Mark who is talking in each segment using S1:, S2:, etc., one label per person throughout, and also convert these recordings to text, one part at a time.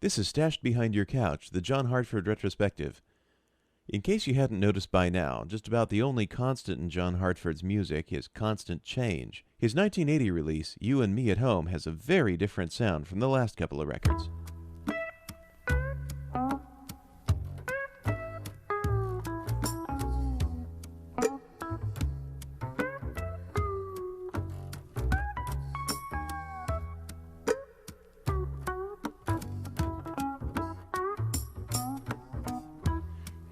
S1: This is Stashed Behind Your Couch, the John Hartford Retrospective. In case you hadn't noticed by now, just about the only constant in John Hartford's music is constant change. His 1980 release, You and Me at Home, has a very different sound from the last couple of records.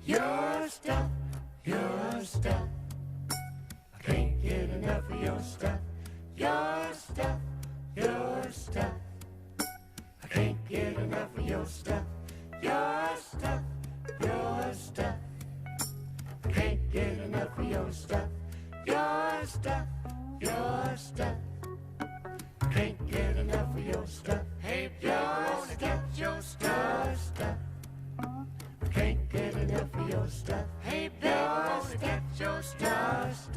S2: Your stuff, your stuff. I can't get enough of your stuff. Your stuff, your stuff. I can't get enough of your stuff. Your stuff, your stuff. I can't get enough of your stuff. Your stuff, your stuff. I can't get enough of your stuff. Hey, your stuff, your stuff. Can't get enough of your stuff. Hey, baby, wanna get your stuff.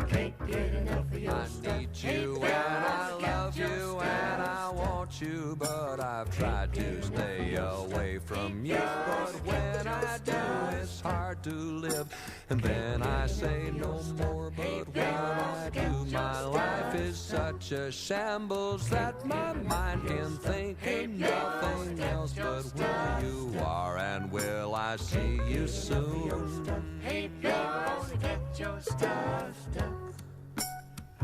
S2: Can't get enough of your stuff.
S3: I need you and I love you and I want you, but I've tried to stay away from you. But when I do, it's hard to live. And then I say no more, but when I do, my life is such a shambles that my mind can think of nothing else but where you are. And will I see you soon?
S2: Hey, baby, wanna get your stuff.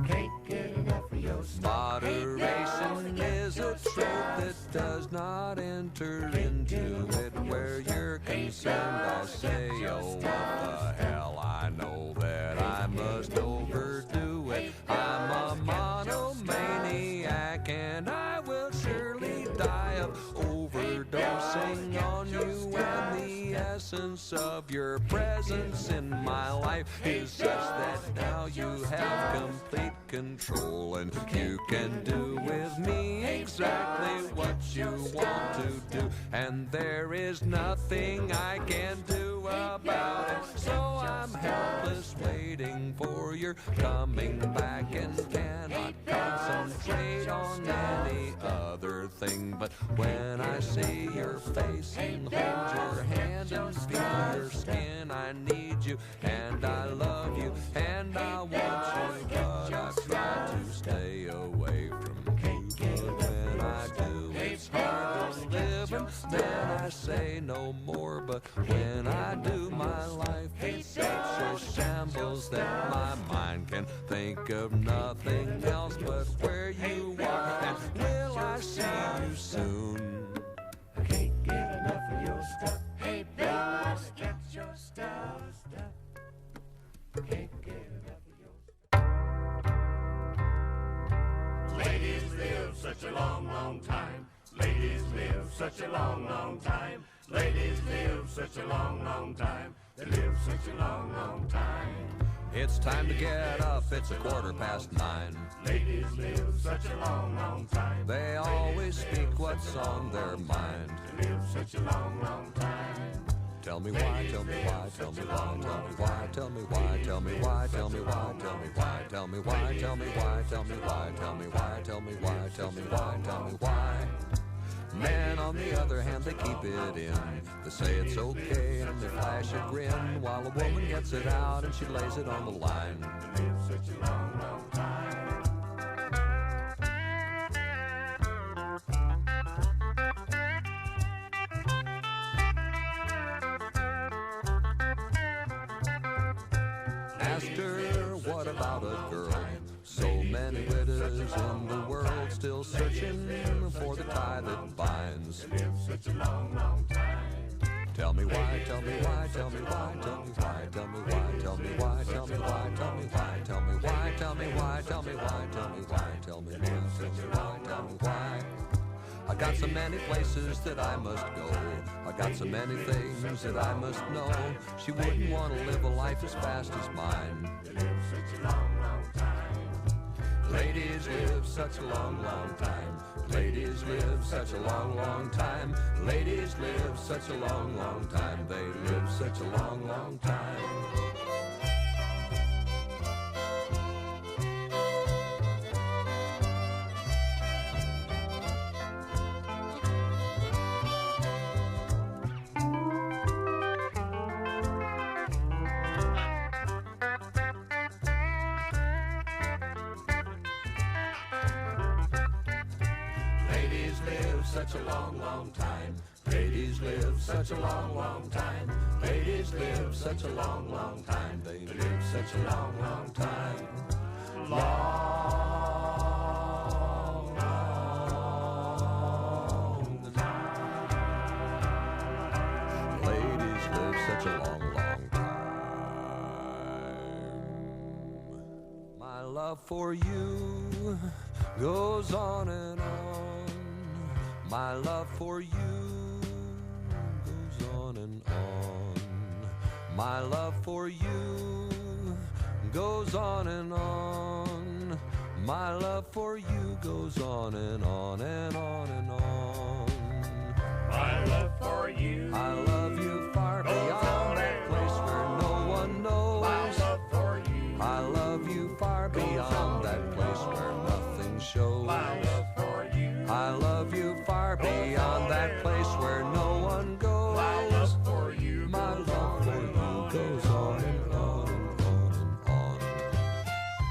S2: Can't get enough of your stuff.
S3: Moderation is a truth that does not enter into it. Where you're concerned, I say, oh, what the hell? I know that I must overdo it. I'm a monomaniac and I will surely die of overdosing on you. And the essence of your presence in my life is such that now you have complete control and you can do with me exactly what you want to do, and there is nothing I can do about it. So I'm helpless waiting for your coming back and cannot concentrate on any other thing. But when I see your face and hold your hand and feel your skin, I need you and I love you and I want you, but I try to stay away from you. But when I do, it's hard to live, and then I say no more. But when I do, my life is such a shambles that my mind can think of nothing else but where you are. And will I see you soon?
S2: I can't get enough of your stuff. Hey, baby, wanna get your stuff. Can't get enough of your stuff. Ladies live such a long, long time. Ladies live such a long, long time. Ladies live such a long, long time. They live such a long, long time.
S3: It's time to get up, it's 9:15.
S2: Ladies live such a long, long time.
S3: They always speak what's on their mind.
S2: They live such a long, long time.
S3: Tell me why, tell me why, tell me why, tell me why, tell me why, tell me why, tell me why, tell me why, tell me why, tell me why, tell me why, tell me why, tell me why, tell me why, tell me why. Men, on the other hand, they keep it in. They say it's okay and they flash a grin while a woman gets it out and she lays it on the line.
S2: They live such a long, long time.
S3: Asked her, what about a girl? So many widows in the world still searching for the tie that binds.
S2: They live such a long, long time.
S3: Tell me why, tell me why, tell me why, tell me why, tell me why, tell me why, tell me why, tell me why, tell me why, tell me why, tell me why, tell me why, tell me why, tell me why, tell me why. I got so many places that I must go. I got so many things that I must know. She wouldn't want to live a life as fast as mine.
S2: They live such a long, long time.
S3: Ladies live such a long, long time. Ladies live such a long, long time. Ladies live such a long, long time. They live such a long, long time. live such a long, long time. Ladies live such a long, long time. Ladies live such a long, long time. They live such a long, long time. Long, long time. Ladies live such a long, long time. My love for you goes on and on. My love for you goes on and on. My love for you goes on and on. My love for you goes on and on and on and on.
S2: My love for you.
S3: I love you far beyond that place where no one knows.
S2: My love for you.
S3: I love you far beyond that place where nothing shows.
S2: My love for you.
S3: I love you far beyond that place where no one goes.
S2: My love for you.
S3: My love for you goes on and on and on and on.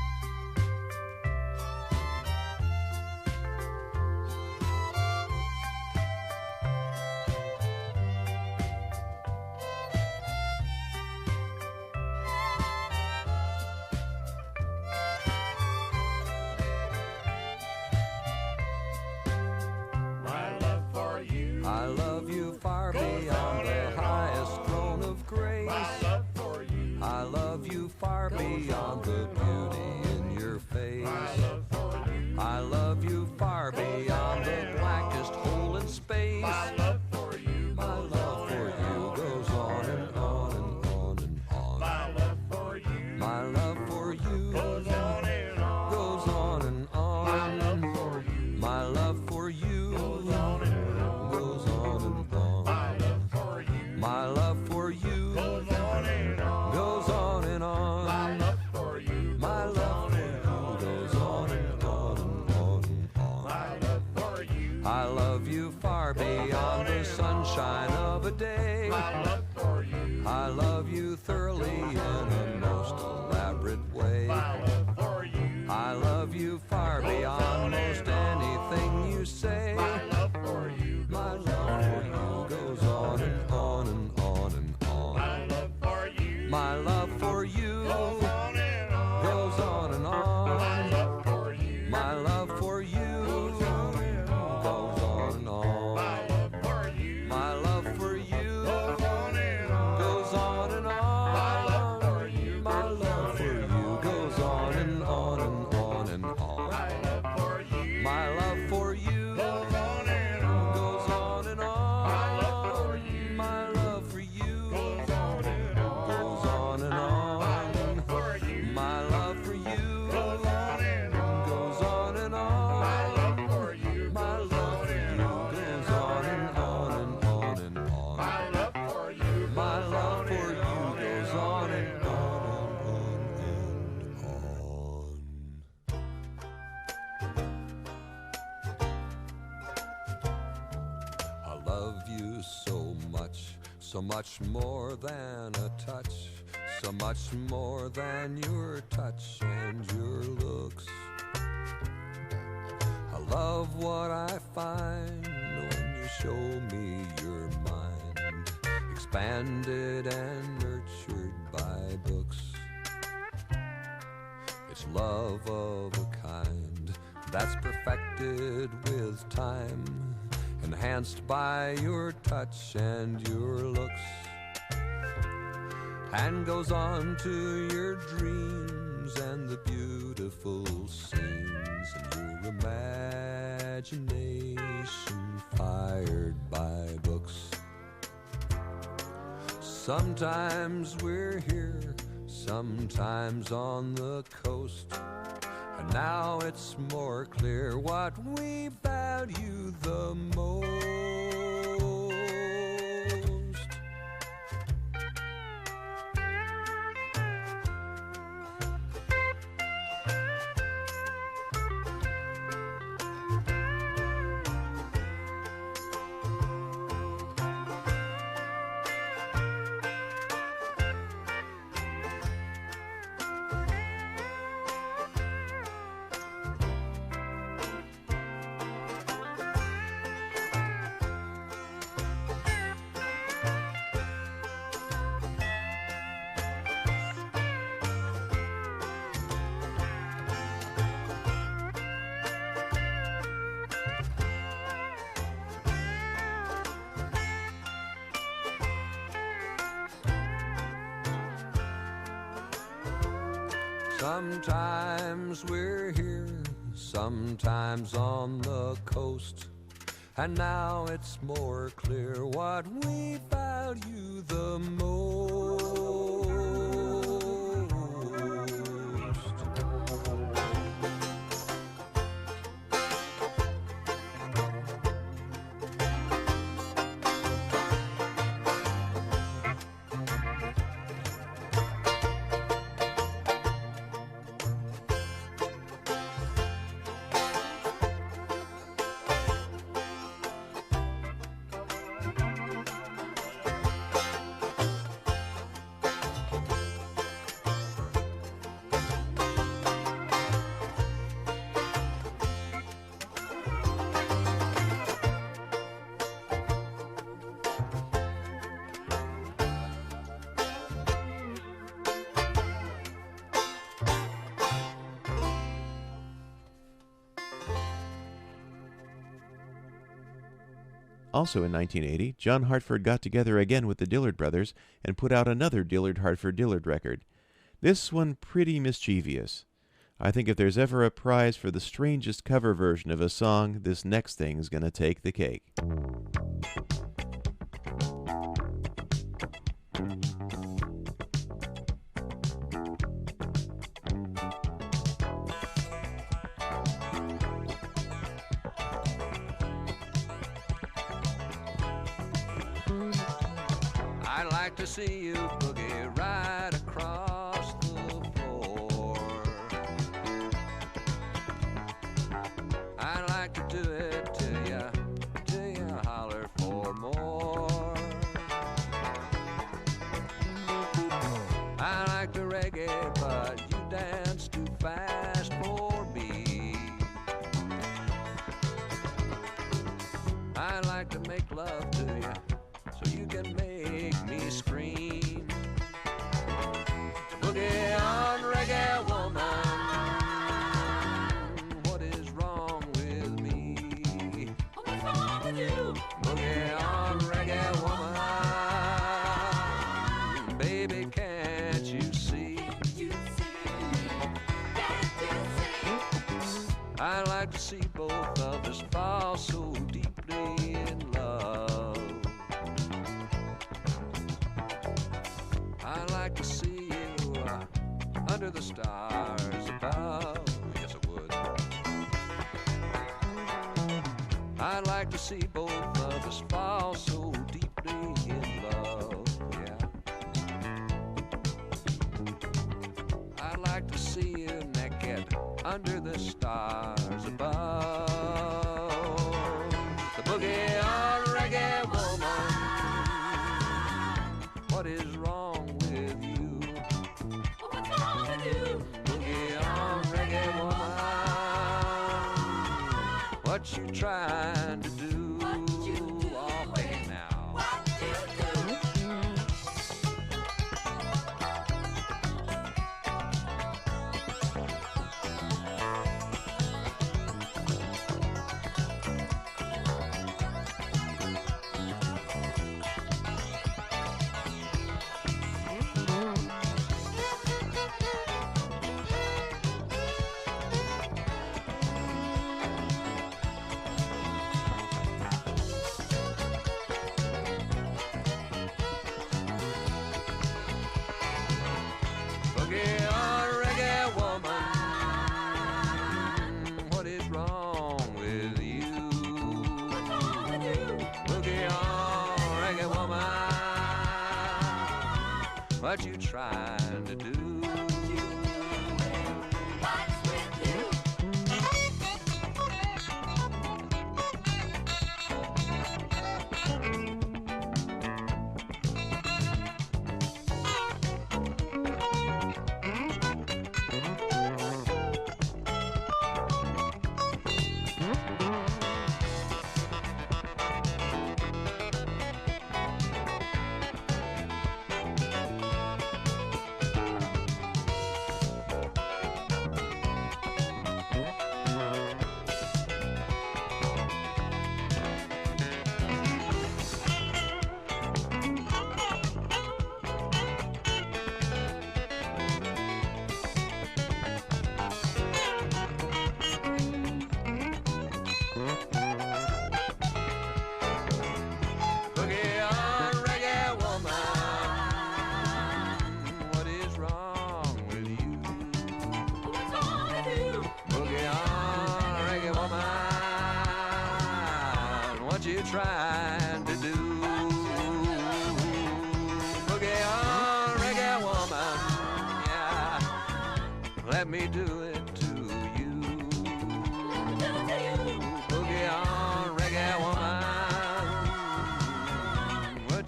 S2: My love for you.
S3: I love you far beyond the highest throne of grace.
S2: My love for you.
S3: I love you far beyond the beauty in your face.
S2: My love for you.
S3: I love you far beyond the blackest hole in space.
S2: My love for you.
S3: My love for you goes on and on and on and on.
S2: My love for you.
S3: My love for you
S2: Goes on and on.
S3: goes on and on.
S2: My love for you.
S3: My love for you
S2: Goes on and on.
S3: goes on and on.
S2: My love for you.
S3: My love for you
S2: Goes on and on.
S3: goes on and on.
S2: My love for you.
S3: My love for you goes on and on and on and on.
S2: My love for you.
S3: I love you far beyond the sunshine of a day.
S2: My love for you.
S3: I love you thoroughly in a most elaborate way.
S2: My love for you.
S3: I love you far beyond most anything you say.
S2: My love for you.
S3: My love for you goes on and on and on and on.
S2: My love for you.
S3: My love for you
S2: Goes on and on.
S3: goes on and on.
S2: My love for you.
S3: My love for you
S2: Goes on and on.
S3: goes on and on.
S2: My love for you.
S3: My love for you
S2: Goes on and on.
S3: goes on and on.
S2: My love for you.
S3: My love for you goes on and on and on and on.
S2: My love for you.
S3: My love for you
S2: Goes on and on.
S3: goes on and on.
S2: My love for you.
S3: My love for you
S2: Goes on and on.
S3: goes on and
S2: My
S3: on.
S2: love for you.
S3: My love for you
S2: Goes on and on.
S3: goes on and
S2: My
S3: on.
S2: love for you.
S3: My love for you goes on and on and on and on.
S2: My love for you.
S3: My love for you goes on and on and on and on. I love you so much more than a touch, so much more than your touch and your looks. I love what I find when you show me your mind, expanded and nurtured by books. It's love of a kind that's perfected with time, enhanced by your touch and your looks, and goes on to your dreams and the beautiful scenes in your imagination fired by books. Sometimes we're here, sometimes on the coast, and now it's more clear what we value the most. Sometimes we're here, sometimes on the coast. And now it's more clear what we value the most.
S1: Also in 1980, John Hartford got together again with the Dillard brothers and put out another Dillard-Hartford-Dillard record. This one pretty mischievous. I think if there's ever a prize for the strangest cover version of a song, this next thing's gonna take the cake.
S3: I'd like to see you boogie right across the floor. I'd like to do it till you holler for more. I like the reggae, but you dance too fast for me. I like to make love to you so you can make me scream. Boogie on, reggae woman, what is wrong with me?
S2: What's wrong with you?
S3: Boogie on, reggae woman, baby, can't you see?
S2: Can't you see? Can't you see?
S3: I like to see both of us fall so deeply in love. I like to see you under the stars above. Yes, I would. I like to see both of us fall so deeply in love. Yeah. I like to see you naked under the stars above. The boogie on, reggae woman, what is wrong with you?
S2: What's wrong with you?
S3: Boogie on, reggae woman, what you trying to do?
S2: What you do?
S3: Oh, wait now.
S2: What you do?
S3: Boogie on, reggae woman, what is wrong with you?
S2: What's wrong with you?
S3: Boogie on, reggae woman, what you trying to do?
S2: What's with you?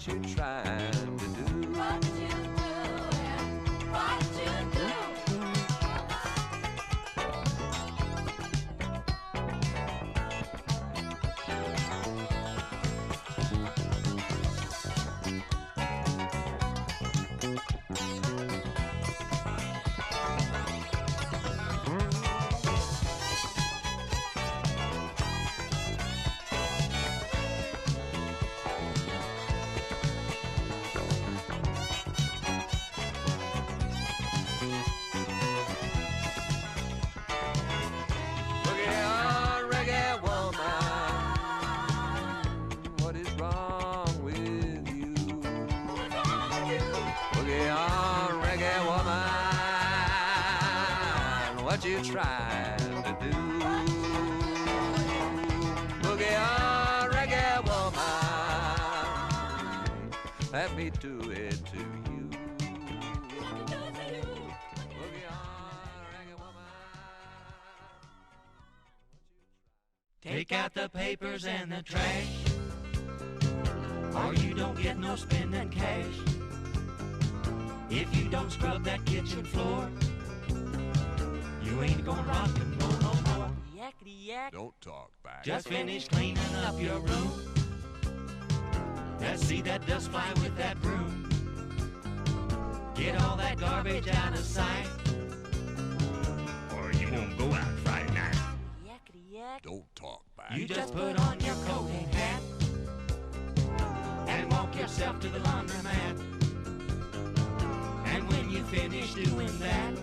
S3: what you trying to do?
S2: What you doing? What you do?
S3: What you trying to do? Boogie on, reggae woman, let me do it to you. Boogie on, reggae woman.
S4: Take out the papers and the trash, or you don't get no spending cash. If you don't scrub that kitchen floor, you ain't gonna rock and roll no more.
S2: Yakety yak.
S3: Don't talk back.
S4: Just finish cleaning up your room. Let's see that dust fly with that broom. Get all that garbage out of sight, or you won't go out Friday night.
S2: Yakety yak.
S3: Don't talk back.
S4: You just put on your coat and hat and walk yourself to the laundromat. And when you finish doing that,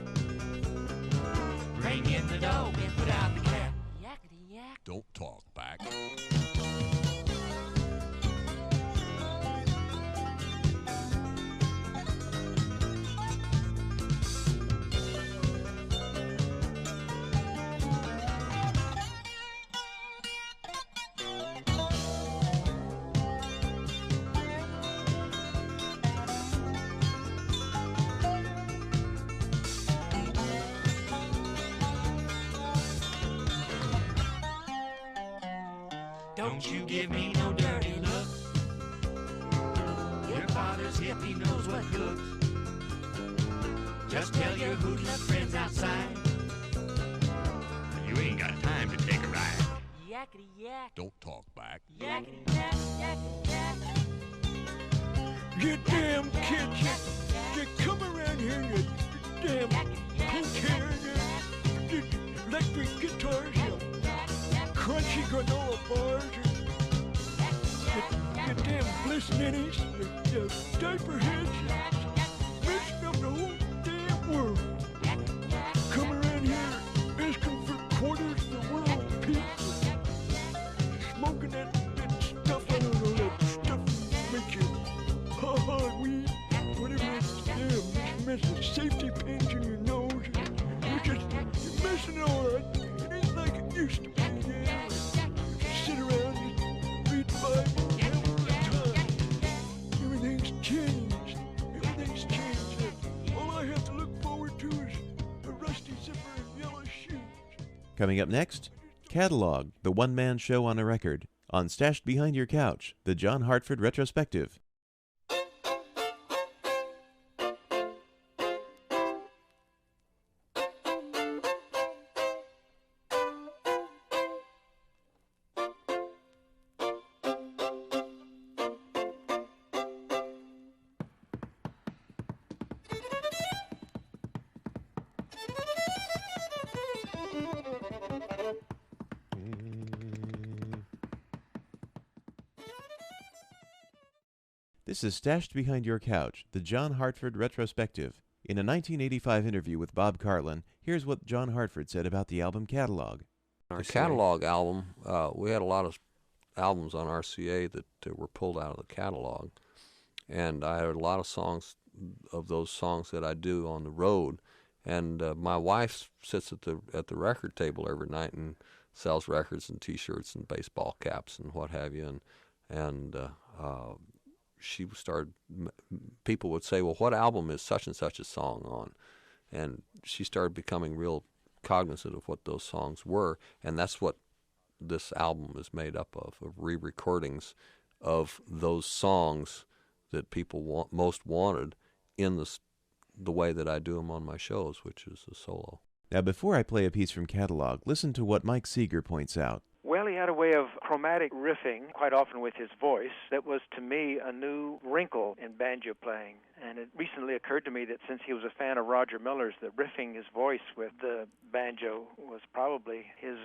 S4: bring in the dog and put out the cat.
S2: Yakety yak.
S3: Don't talk back.
S4: Don't you give me no dirty looks. Your father's hip, he knows what cooks. Just tell your hoodlum friends outside you ain't got time to take a ride.
S2: Yakety yak.
S3: Don't talk back.
S2: Yakety yak. Yakety yak.
S5: You damn kids, you come around here, you damn pink hair, you electric guitars, you crunchy granola bars, you damn bliss ninnies, you diaper heads, you messing up the whole damn world. Come around here asking for quarters for world peace, smoking that stuff, I don't know, that stuff make you weed, whatever it is, damn, just messing safety pins in your nose, you're messing it all right. It ain't like it used to be, yeah. You just sit around and read the Bible and have a good time. Everything's changed. Everything's changed. All I have to look forward to is a rusty zipper and yellow shoes.
S1: Coming up next, Catalog, the one-man show on a record, on Stashed Behind Your Couch, the John Hartford Retrospective. This is Stashed Behind Your Couch, the John Hartford Retrospective. In a 1985 interview with Bob Carlin, here's what John Hartford said about the album Catalog.
S6: Our catalog album, we had a lot of albums on RCA that were pulled out of the catalog, and I had a lot of songs, of those songs that I do on the road. And my wife sits at the record table every night and sells records and T-shirts and baseball caps and what have you, and she started, people would say, well, what album is such and such a song on? And she started becoming real cognizant of what those songs were, and that's what this album is made up of re-recordings of those songs that people most wanted in the way that I do them on my shows, which is a solo.
S1: Now, before I play a piece from catalog, listen to what Mike Seeger points out.
S7: Well, he had a way of chromatic riffing, quite often with his voice, that was to me a new wrinkle in banjo playing. And it recently occurred to me that since he was a fan of Roger Miller's, that riffing his voice with the banjo was probably his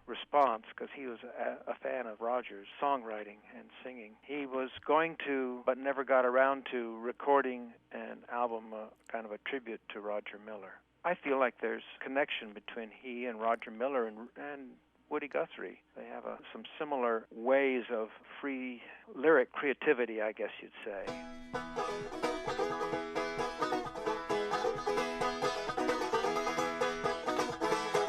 S7: response, because he was a fan of Roger's songwriting and singing. He was going to, but never got around to, recording an album, kind of a tribute to Roger Miller. I feel like there's connection between he and Roger Miller and Woody Guthrie. They have some similar ways of free lyric creativity, I guess you'd say.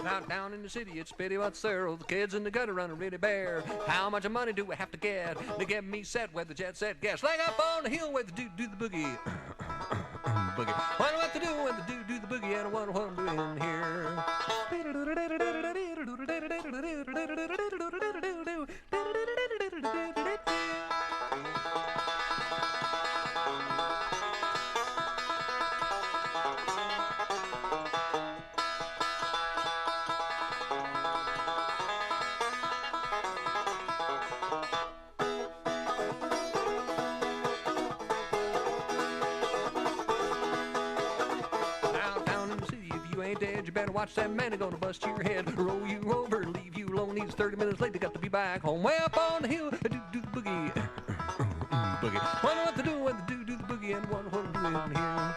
S3: Now down in the city, it's pity what's there. The kids in the gutter running really bare. How much money do we have to get to get me set where the jet set gas? Like up on the hill where the dude do the boogie. Boogie. Wonder what to do when the dude do the boogie, and I wonder what I'm doing here. You better watch that man, he's gonna bust your head, roll you over, leave you alone. He's 30 minutes late, they got to be back home. Way up on the hill, do the boogie. Boogie. Wonder what to do when the dude do the boogie, and wonder what I'm doing here.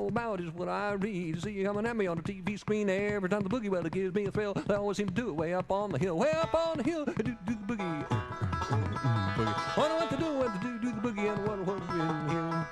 S3: About is what I read. See you coming at me on the TV screen every time the boogie, well, it gives me a thrill. They always seem to do it way up on the hill. Way up on the hill, do the boogie. Boogie. Wonder what to do when the do the boogie, and wonder what we're in here.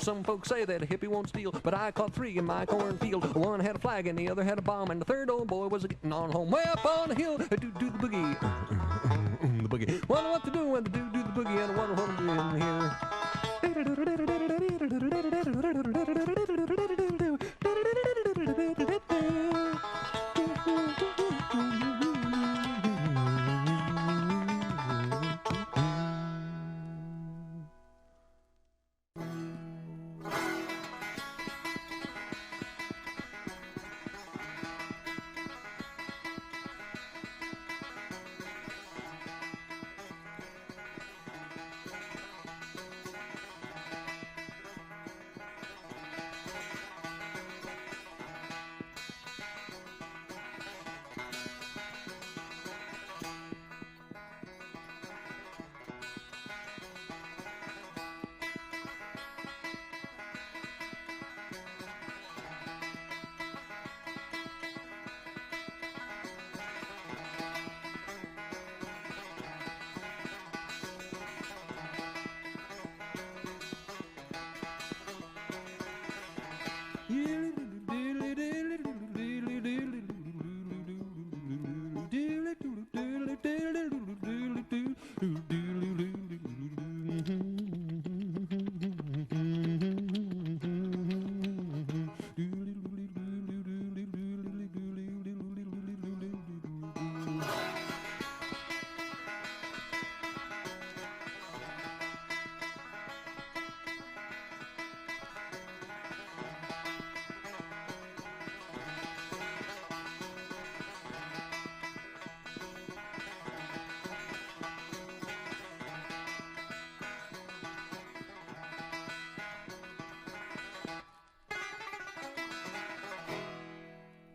S3: Some folks say that a hippie won't steal, but I caught 3 in my cornfield. One had a flag and the other had a bomb, and the third old boy was getting on home. Way up on the hill, do the boogie. The boogie. Wonder what to do when the dude do the boogie, and wonder what I'm doing here.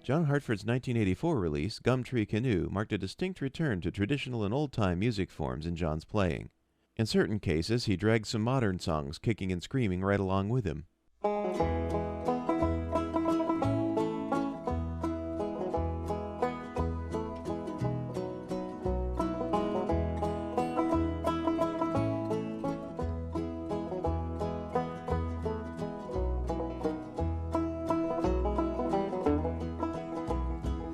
S1: John Hartford's 1984 release, Gumtree Canoe, marked a distinct return to traditional and old-time music forms in John's playing. In certain cases, he dragged some modern songs kicking and screaming right along with him.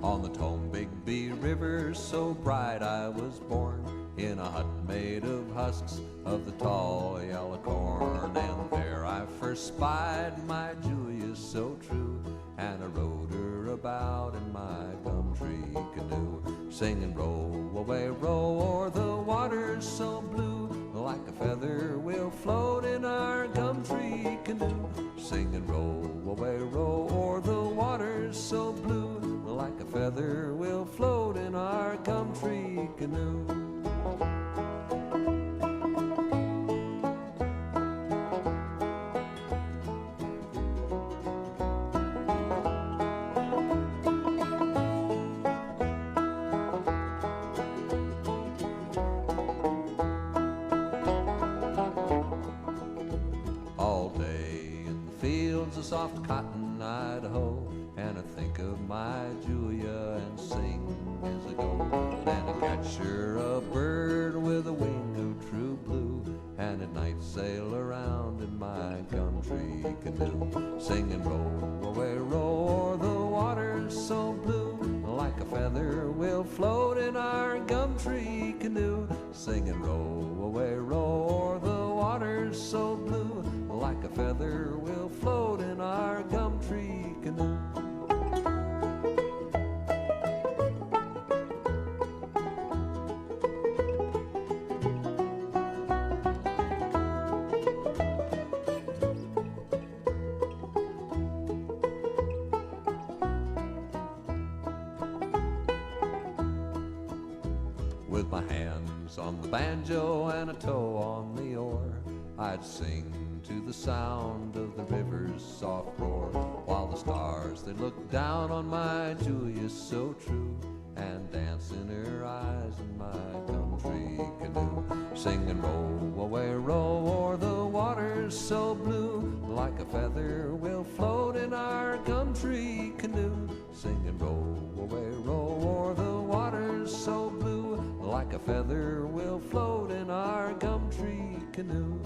S3: On the Tombigbee River, so bright I was born, in a hut made of husks of the tall yellow corn. And there I first spied my Julia so true, and I rode her about in my Gumtree canoe, singing row away, row o'er the waters so blue, like a feather we'll float in our Gumtree canoe, singing row away, row o'er the waters so blue, like a feather we'll float in our Gumtree canoe. All day in the fields of soft cotton Idaho, and I think of my Julia and sing as I go. Then I catch her a bird with a wing of true blue, and at night sail around in my Gumtree canoe, singing row away, row o'er the waters so blue, like a feather we'll float in our Gumtree canoe, singing row away, row o'er the waters so blue, like a feather we'll float in our Gumtree canoe. With my hands on the banjo and a toe on the oar, I'd sing to the sound of the river's soft roar, while the stars they look down on my Julia so true, and dance in her eyes in my Gumtree canoe, singing row away, row o'er the waters so blue, like a feather we'll float in our Gumtree canoe, singing row away, row o'er the waters so blue, like a feather we'll float in our Gumtree canoe.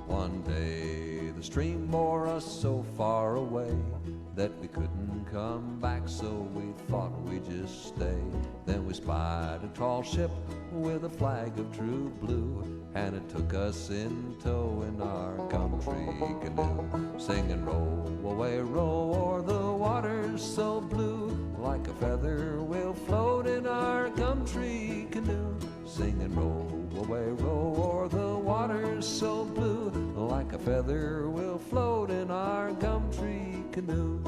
S3: One day the stream bore us so far away that we couldn't come back, so we thought we'd just stay. Then we spied a tall ship with a flag of true blue, and it took us in tow in our Gumtree canoe, singing row away, row o'er the waters so blue, like a feather we'll float in our Gumtree canoe, singing row away, row o'er the waters so blue, like a feather we'll float in our Gumtree canoe.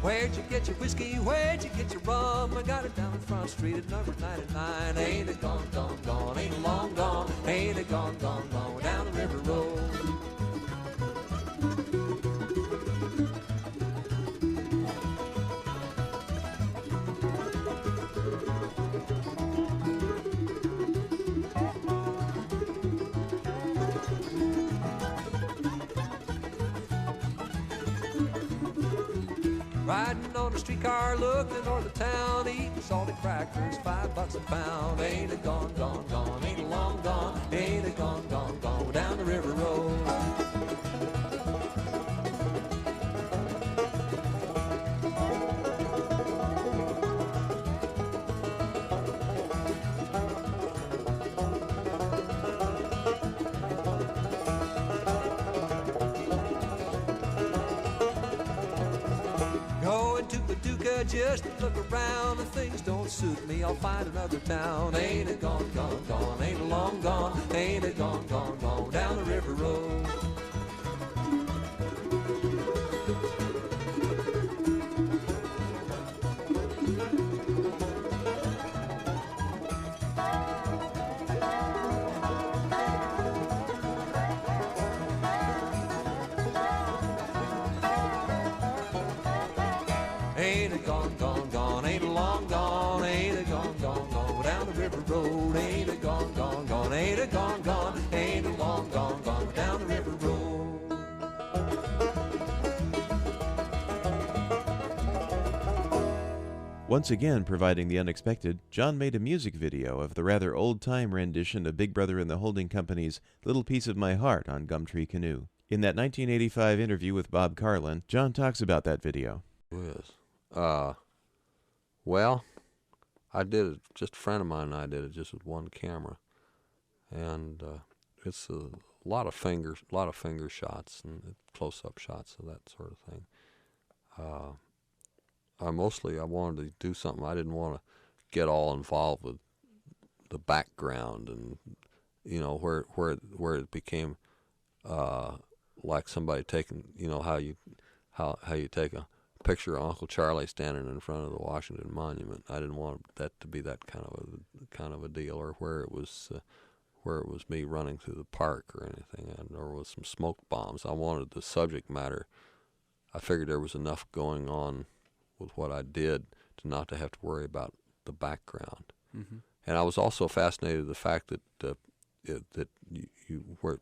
S3: Where'd you get your whiskey? Where'd you get your rum? I got it down in Front Street at number 99. Ain't it gone, gone, gone? Ain't it long gone? Ain't it gone, gone, gone? We're down the river road. Riding on a streetcar, looking north of town, eating salted crackers, $5 a pound. Ain't it gone, gone, gone? Ain't it long gone? Ain't it gone, gone, gone? Down the river road. Just look around and things don't suit me, I'll find another town. Ain't it gone, gone, gone? Ain't it long gone? Ain't it gone, gone, gone? Down the river road. Ain't it gone, gone, gone? Ain't it long gone? Ain't it gone, gone, gone? Down the river road. Ain't it gone, gone, gone? Ain't it gone, gone? Ain't it long gone, gone? Down the river road.
S1: Once again providing the unexpected, John made a music video of the rather old-time rendition of Big Brother and the Holding Company's Little Piece of My Heart on Gumtree Canoe. In that 1985 interview with Bob Carlin, John talks about that video.
S6: Yes. Well, I did it, just a friend of mine and I did it just with one camera. And it's a lot of finger shots and close-up shots of that sort of thing. I wanted to do something. I didn't want to get all involved with the background and, you know, where it became like somebody taking, you know, how you take a picture of Uncle Charlie standing in front of the Washington Monument. I didn't want that to be that kind of a deal, or where it was me running through the park or anything, or with some smoke bombs. I wanted the subject matter. I figured there was enough going on with what I did to not to have to worry about the background. Mm-hmm. And I was also fascinated with the fact that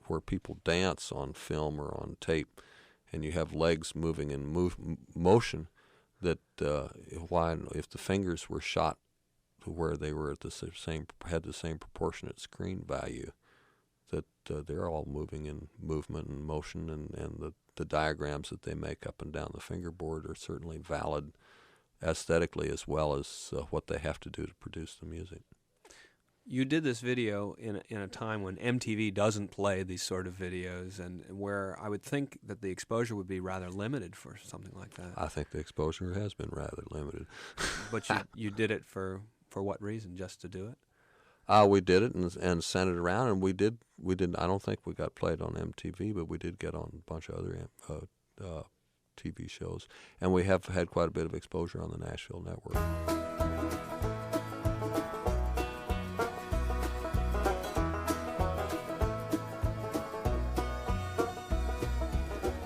S6: where people dance on film or on tape, and you have legs moving in motion, that if the fingers were shot to where they were at had the same proportionate screen value, that they're all moving in movement and motion, and the diagrams that they make up and down the fingerboard are certainly valid aesthetically as well as what they have to do to produce the music.
S8: You did this video in a time when MTV doesn't play these sort of videos, and where I would think that the exposure would be rather limited for something like that.
S6: I think the exposure has been rather limited.
S8: But you did it for what reason? Just to do it?
S6: We did it and sent it around, and we did. I don't think we got played on MTV, but we did get on a bunch of other TV shows, and we have had quite a bit of exposure on the Nashville network.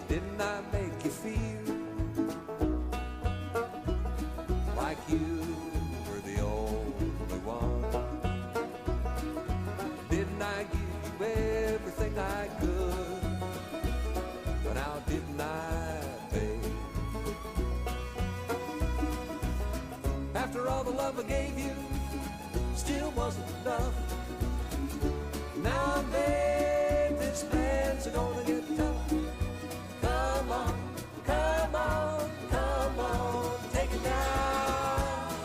S3: Didn't I make you feel like you were the only one? Didn't I give you everything I could? But now didn't I, babe? After all the love I gave you, still wasn't enough. Now, babe, this man's gonna get tough. Come on, come on, come on, take it down.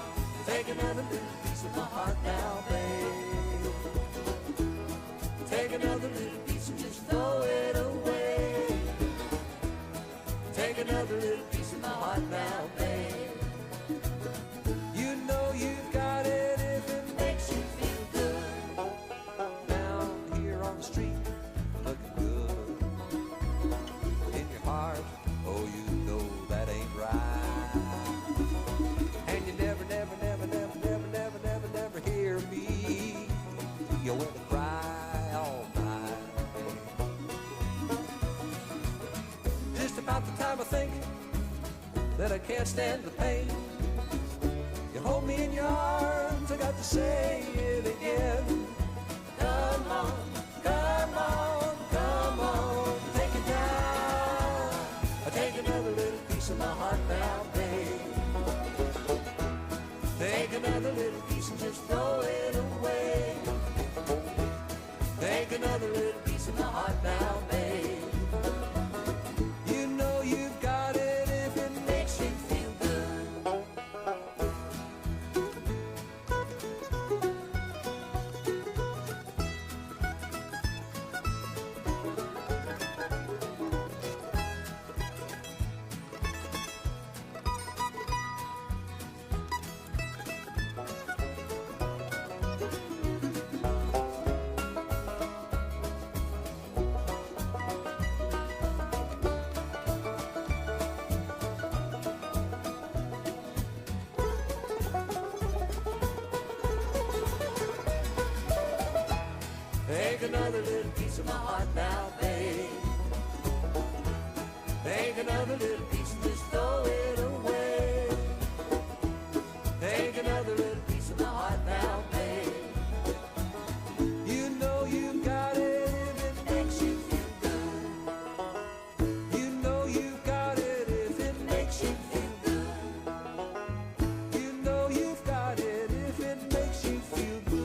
S3: Take another little piece of my heart now, babe. Take another little piece and just throw it away. Take another little piece of my heart now, babe. You know you've got it if it makes you feel good. Down here on the street, looking good. In your heart, oh, you know that ain't right. And you never, never, never, never, never, never, never, never hear me. You went to cry all night. Just about the time I think that I can't stand the pain, you hold me in your arms, I got to say it again. Come on, come on, come on, take it down. I take another little piece of my heart now, babe. piece of my heart now, babe. You know you've got it if it makes you feel good. Take another little piece of my heart now, babe. Take another little piece and just throw it away. Take another little piece of my heart now, babe. You know you've got it if it makes you feel good. You know you've got it if it makes you feel good. You know you've got it if it makes you feel good.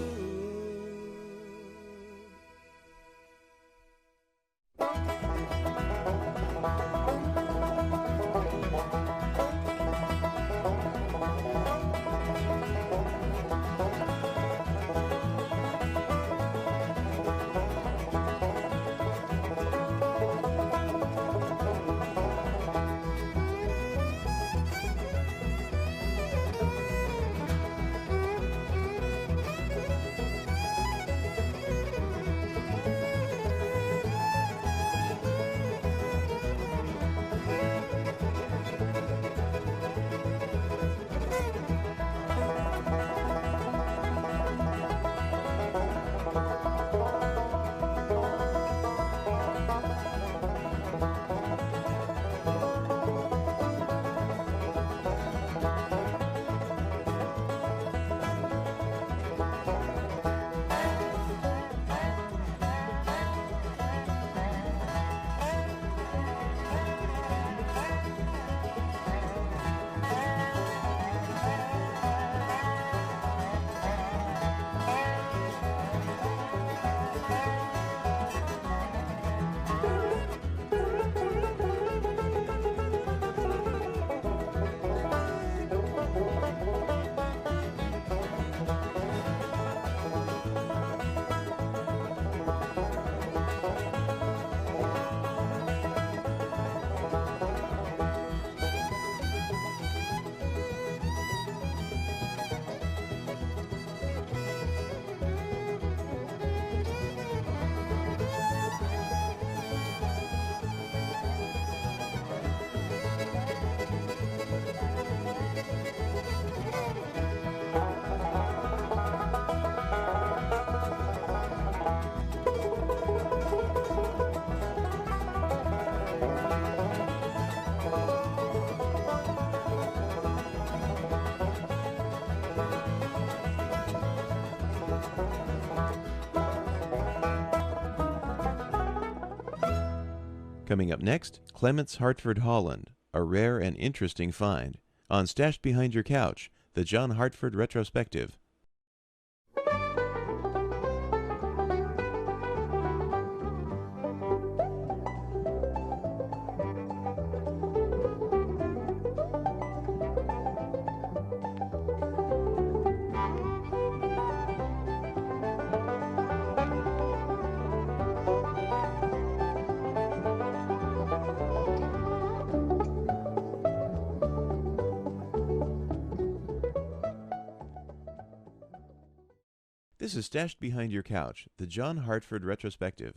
S1: Coming up next, Clements Hartford Holland, a rare and interesting find, on Stashed Behind Your Couch, the John Hartford Retrospective. This is Stashed Behind Your Couch, the John Hartford Retrospective.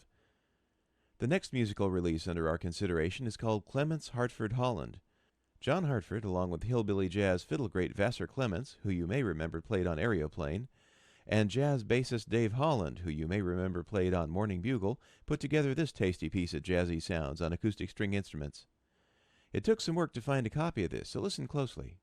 S1: The next musical release under our consideration is called Clements Hartford Holland. John Hartford, along with hillbilly jazz fiddle great Vassar Clements, who you may remember played on Aeroplane, and jazz bassist Dave Holland, who you may remember played on Morning Bugle, put together this tasty piece of jazzy sounds on acoustic string instruments. It took some work to find a copy of this, so listen closely.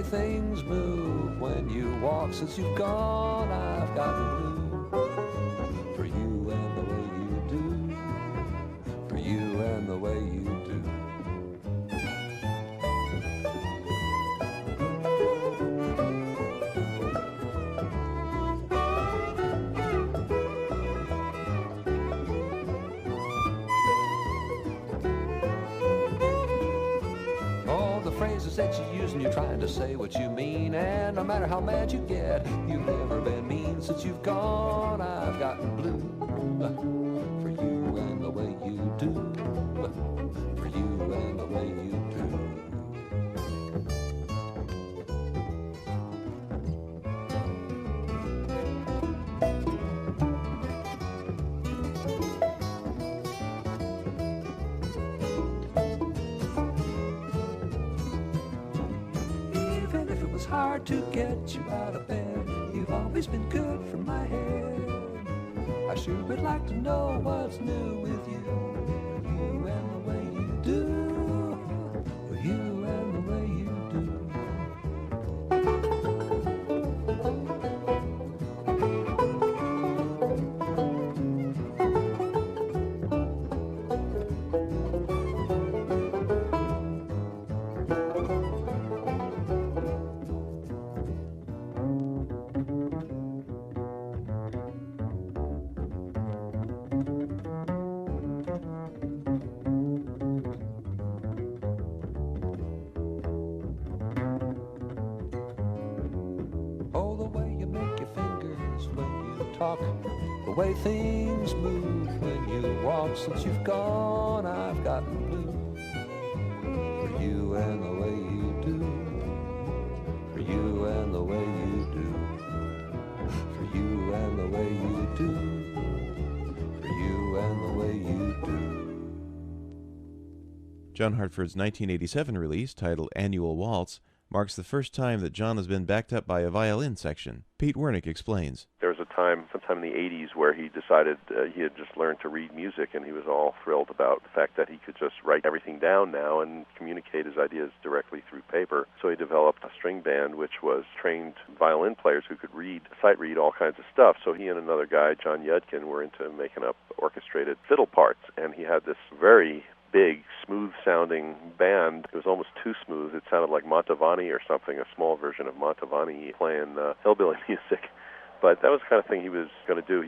S3: things move when you walk. Since you've gone, I've gotten blue for you and the way you do, for you and the way you do. Phrases that you use and you're trying to say what you mean, and no matter how mad you get, you've never been mean. Since you've gone, I've gotten blue for you and the way you do, for you and the way you do. Hard to get you out of bed. You've always been good for my head. I sure would like to know what's new with you. You and the way you do. You and the way you do. Talk, the way things move when you walk. Since you've gone, I've gotten blue for you and the way you do, for you and the way you do, for you and the way you do, for you and the way you do.
S1: John Hartford's 1987 release, titled Annual Waltz, marks the first time that John has been backed up by a violin section. Pete Wernick explains.
S9: There was a time, sometime in the 80s, where he decided he had just learned to read music, and he was all thrilled about the fact that he could just write everything down now and communicate his ideas directly through paper. So he developed a string band, which was trained violin players who could sight read all kinds of stuff. So he and another guy, John Yudkin, were into making up orchestrated fiddle parts, and he had this very big, smooth-sounding band. It was almost too smooth. It sounded like Mantovani or something, a small version of Mantovani playing hillbilly music. But that was the kind of thing he was going to do.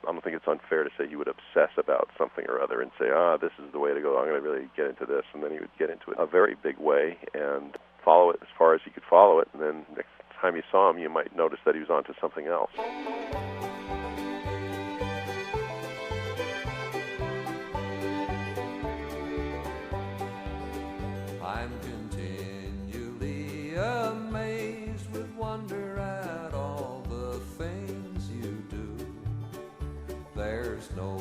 S9: I don't think it's unfair to say he would obsess about something or other and say, this is the way to go. I'm going to really get into this. And then he would get into it a very big way and follow it as far as he could follow it. And then next time you saw him, you might notice that he was onto something else.
S3: I'm continually amazed with wonder at all the things you do. There's no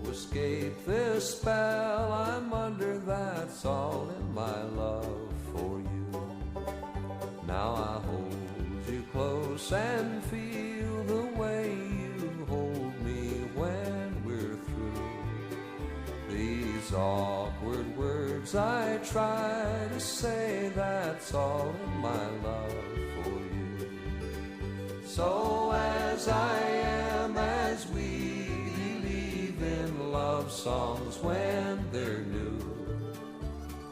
S3: escape this spell I'm under, that's all in my love for you. Now I hold you close and feel the way you hold me when we're through. These awkward words I try to say, that's all in my love for you. So as I am, as we believe in love songs when they're new,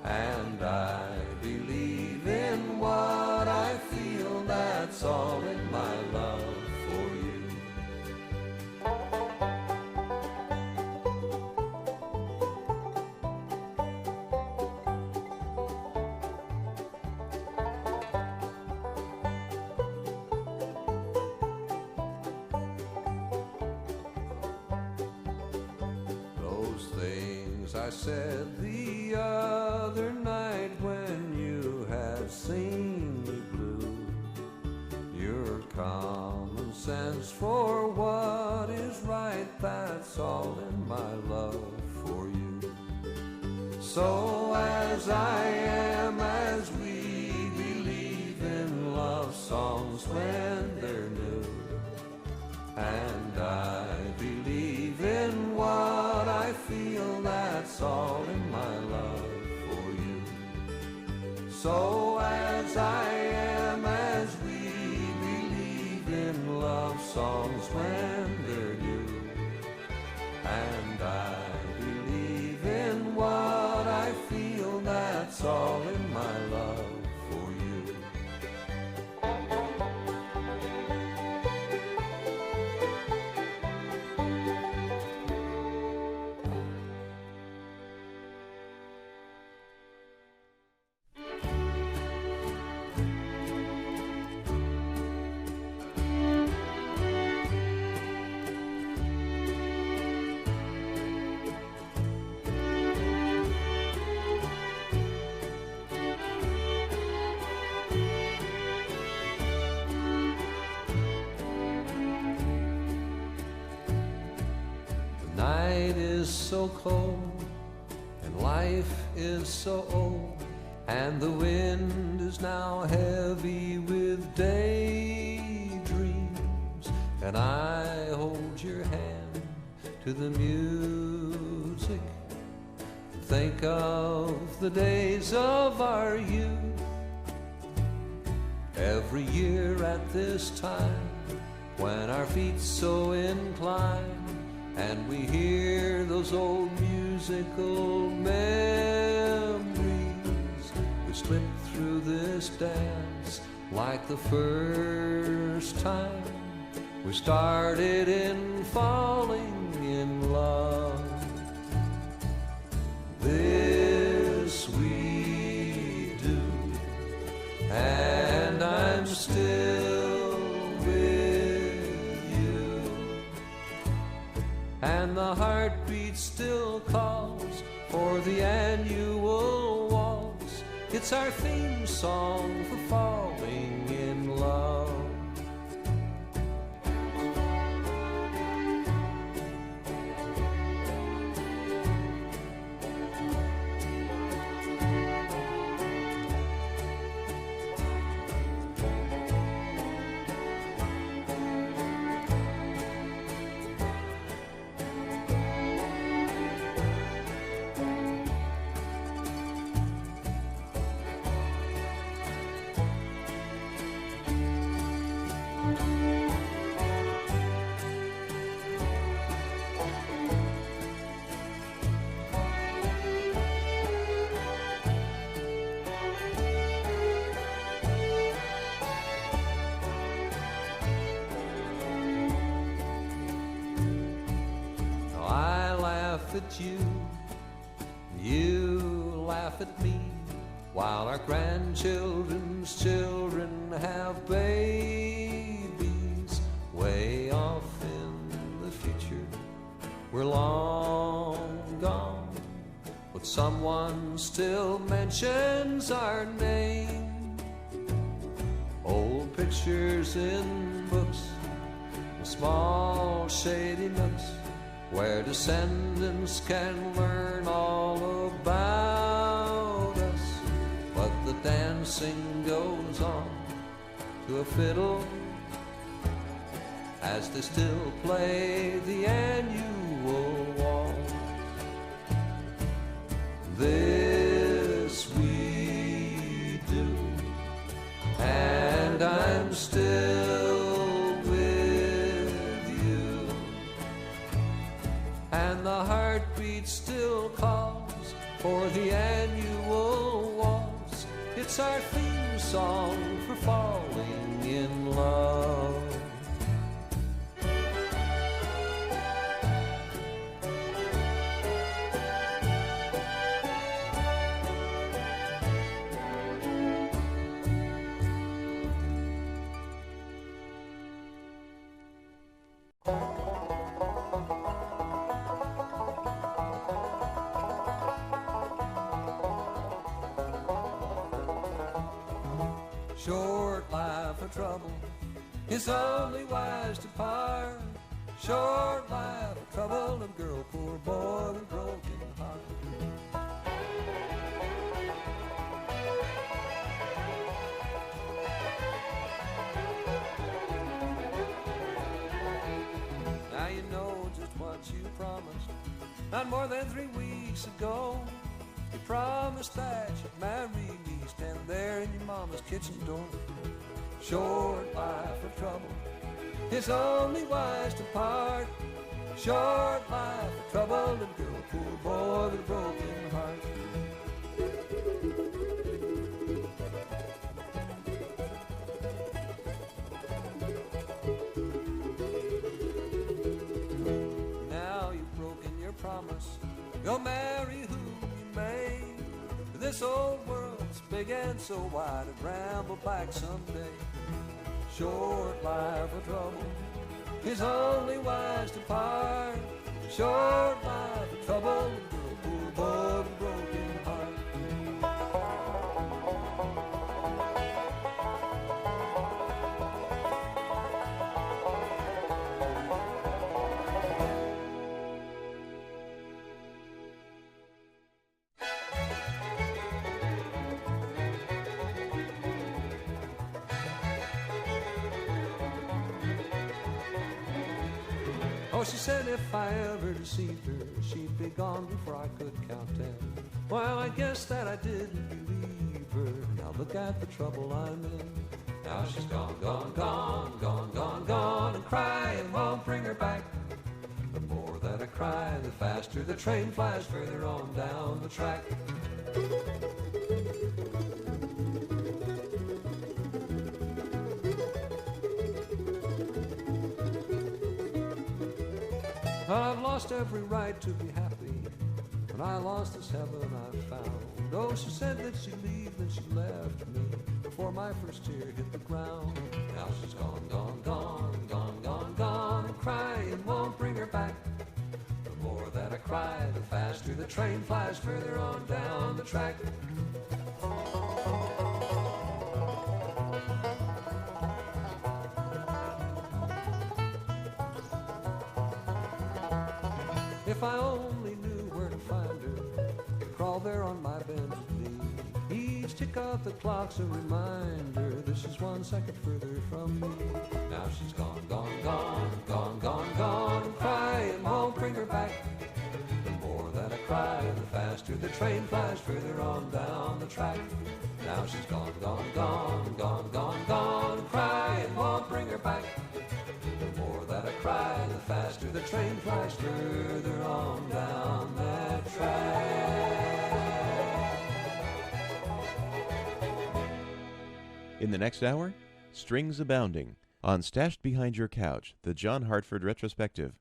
S3: and I believe in what I feel, that's all in my love for you. I said the other night when you had seen the blue, your common sense for what is right, that's all in my love for you. So as I am, as we believe in love songs when they're new, and I believe in what I feel, that's all in my love for you. So as I am, songs when they're new. And I believe in what I feel, that's all in my love for you. The night is so cold and life is so old, and the wind is now heavy with daydreams, and I hold your hand to the music, think of the days of our youth. Every year at this time, when our feet so incline, and we hear those old musical memories, we slip through this dance like the first time we started in falling in love. This we do, and I'm still with you, and the heartbeat still calls for the annual waltz. It's our theme song for falling in love. At you, you laugh at me, while our grandchildren's children have babies way off in the future. We're long gone, but someone still mentions our name. Old pictures in books, small shady nooks, where descendants can learn all about us. But the dancing goes on to a fiddle as they still play the annual waltz. This we do, and I'm still and the heartbeat still calls for the annual waltz. It's our theme song for falling in love. Short life of trouble, it's only wise to part. Short life of trouble, little girl, poor boy with broken heart. Now you know just what you promised, not more than 3 weeks ago. You promised that you'd marry me, stand there in your mama's kitchen door. Short life of trouble, It's only wise to part. Short life, a troubled girl, poor boy with a broken heart. Now you've broken your promise, you'll marry who you may. This old world's big and so wide, it ramble back someday. Short life of trouble, it's only wise to part. Short life of trouble, poor boy with a broken heart. Oh, she said if I ever deceived her, she'd be gone before I could count 10. Well, I guess that I didn't believe her. Now look at the trouble I'm in. Now she's gone, gone, gone, gone, gone, gone, and crying won't bring her back. The more that I cry, the faster the train flies further on down the track. I've lost every right to be happy. When I lost this heaven I found. Oh, she said that she'd leave, then she left me before my first tear hit the ground. Now she's gone, gone, gone, gone, gone, gone, and crying won't bring her back. The more that I cry, the faster the train flies further on down the track. If I only knew where to find her, I'd crawl there on my bended knee. Each tick of the clock's a reminder, this is 1 second further from me. Now she's gone, gone, gone, gone, gone, gone, and crying won't bring her back. The more that I cry, the faster the train flies further on down the track. Now she's gone, gone, gone, gone, gone, gone, and crying won't bring her back. The more that I cry, the faster the train flies further on down that track.
S1: In the next hour, Strings Abounding on Stashed Behind Your Couch, the John Hartford Retrospective.